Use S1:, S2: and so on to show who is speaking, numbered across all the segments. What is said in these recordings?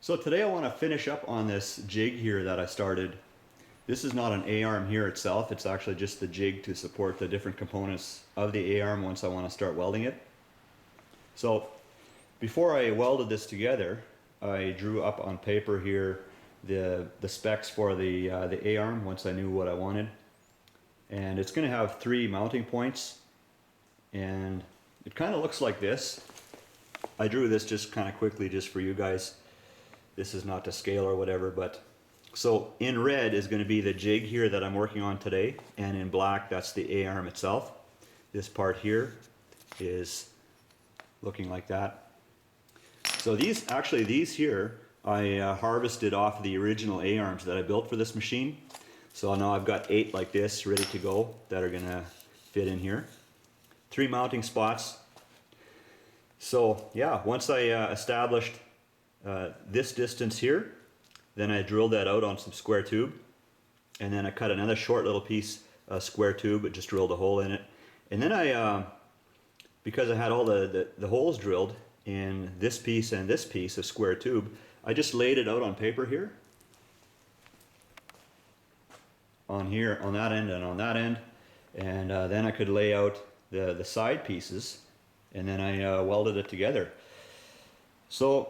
S1: So today I want to finish up on this jig here that I started. This is not an A-arm here itself, it's actually just the jig to support the different components of the A-arm once I want to start welding it. So before I welded this together, I drew up on paper here the specs for the A-arm once I knew what I wanted. And it's going to have 3 mounting points, and it kind of looks like this. I drew this just kind of quickly just for you guys. This is not to scale or whatever, but so in red is going to be the jig here that I'm working on today, and in black that's the A-arm itself. This part here is looking like that. So these here I harvested off the original A-arms that I built for this machine. So now I've got 8 like this ready to go that are going to fit in here. 3 mounting spots. So yeah, once I established this distance here, then I drilled that out on some square tube, and then I cut another short little piece of square tube and just drilled a hole in it. And then I, because I had all the holes drilled in this piece and this piece of square tube, I just laid it out on paper here, on that end and on that end, and then I could lay out the side pieces, and then I welded it together. So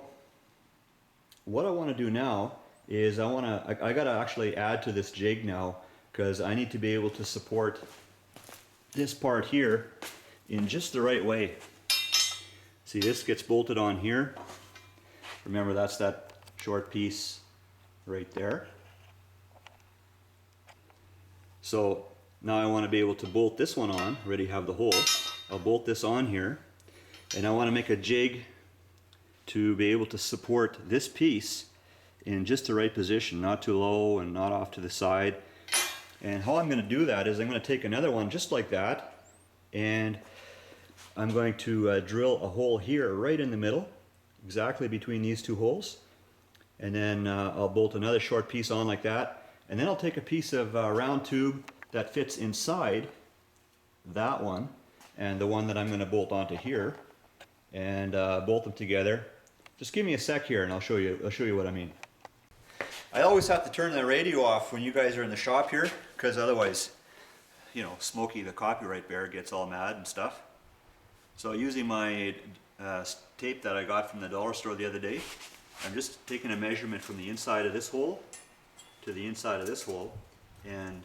S1: what I want to do now is I got to actually add to this jig now, because I need to be able to support this part here in just the right way. See, this gets bolted on here. Remember, that's that short piece right there. So now I want to be able to bolt this one on. Already have the hole. I'll bolt this on here, and I want to make a jig to be able to support this piece in just the right position, not too low and not off to the side. And how I'm going to do that is I'm going to take another one just like that, and I'm going to drill a hole here right in the middle, exactly between these 2 holes, and then I'll bolt another short piece on like that, and then I'll take a piece of round tube that fits inside that one and the one that I'm going to bolt onto here, and bolt them together. Just give me a sec here and I'll show you what I mean. I always have to turn the radio off when you guys are in the shop here, because otherwise, you know, Smokey the copyright bear gets all mad and stuff. So using my tape that I got from the dollar store the other day, I'm just taking a measurement from the inside of this hole to the inside of this hole, and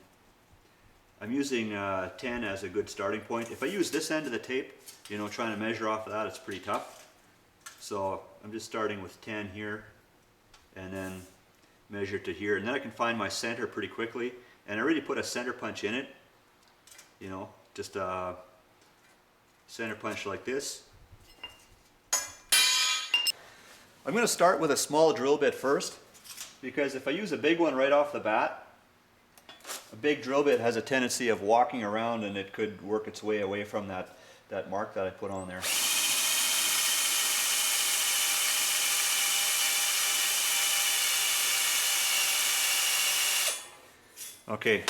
S1: I'm using 10 as a good starting point. If I use this end of the tape, you know, trying to measure off of that, it's pretty tough. So I'm just starting with 10 here, and then measure to here, and then I can find my center pretty quickly. And I already put a center punch in it, you know, just a center punch like this. I'm going to start with a small drill bit first, because if I use a big one right off the bat, a big drill bit has a tendency of walking around, and it could work its way away from that mark that I put on there. Okay,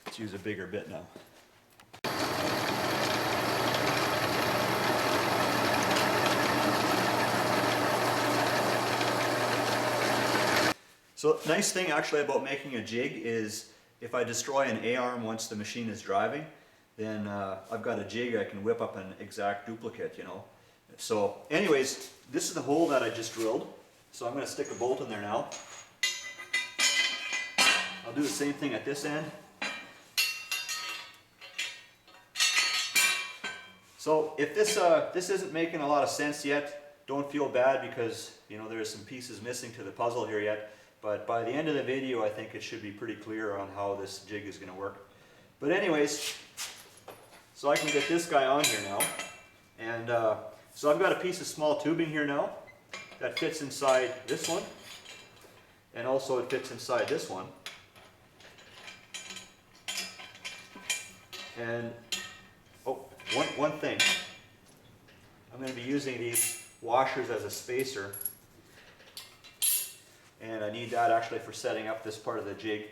S1: let's use a bigger bit now. So nice thing actually about making a jig is if I destroy an A-arm once the machine is driving, then I've got a jig I can whip up an exact duplicate, you know. So anyways, this is the hole that I just drilled. So I'm going to stick a bolt in there now. I'll do the same thing at this end. So if this isn't making a lot of sense yet, don't feel bad, because you know there's some pieces missing to the puzzle here yet. But by the end of the video, I think it should be pretty clear on how this jig is going to work. But anyways, so I can get this guy on here now, and so I've got a piece of small tubing here now that fits inside this one, and also it fits inside this one. And oh, one thing, I'm going to be using these washers as a spacer, and I need that actually for setting up this part of the jig.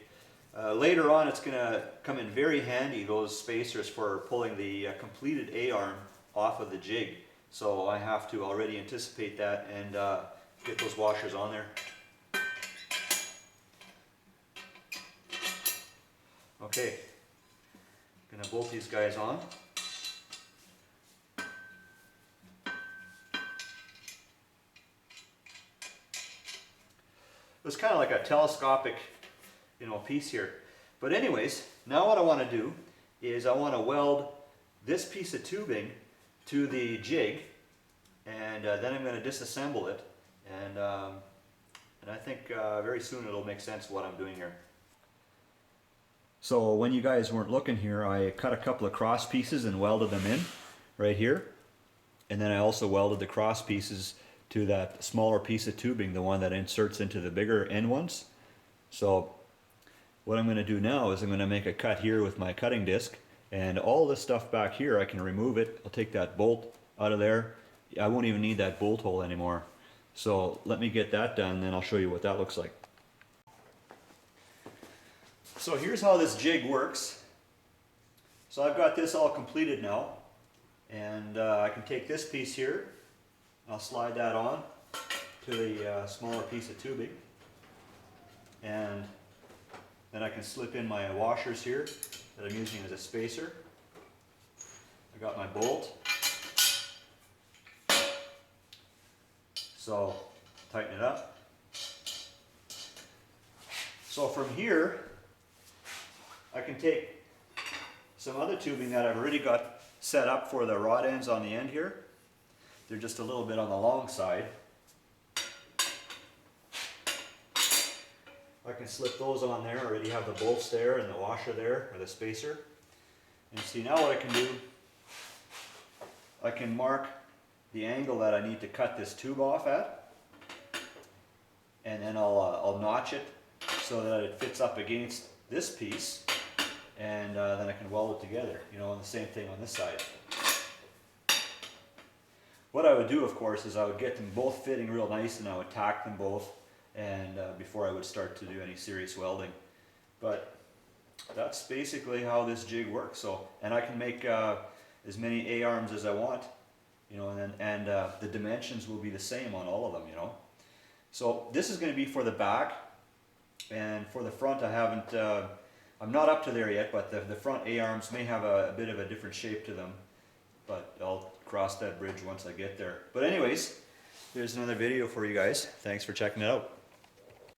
S1: Later on, it's going to come in very handy, those spacers, for pulling the completed A-arm off of the jig. So I have to already anticipate that and Get those washers on there. Okay, gonna bolt these guys on. It's kind of like a telescopic, piece here. But anyways, now what I want to do is I want to weld this piece of tubing to the jig, and then I'm going to disassemble it, and I think very soon it'll make sense what I'm doing here. So when you guys weren't looking here, I cut a couple of cross pieces and welded them in right here, and then I also welded the cross pieces to that smaller piece of tubing, the one that inserts into the bigger end ones. So what I'm going to do now is I'm going to make a cut here with my cutting disc, and all this stuff back here I can remove it. I'll take that bolt out of there. I won't even need that bolt hole anymore. So let me get that done, then I'll show you what that looks like. So here's how this jig works. So I've got this all completed now, and I can take this piece here, I'll slide that on to the smaller piece of tubing, and then I can slip in my washers here that I'm using as a spacer. I got my bolt, so tighten it up. So from here I can take some other tubing that I've already got set up for the rod ends on the end here. They're just a little bit on the long side. I can slip those on there. I already have the bolts there and the washer there, or the spacer. And see, now what I can do, I can mark the angle that I need to cut this tube off at, and then I'll notch it so that it fits up against this piece, and then I can weld it together, and the same thing on this side. What I would do, of course, is I would get them both fitting real nice, and I would tack them both, and before I would start to do any serious welding. But that's basically how this jig works. So, and I can make as many A-arms as I want, and the dimensions will be the same on all of them, So this is going to be for the back, and for the front I haven't, I'm not up to there yet, but the front A-arms may have a bit of a different shape to them, but I'll cross that bridge once I get there. But anyways, here's another video for you guys. Thanks for checking it out.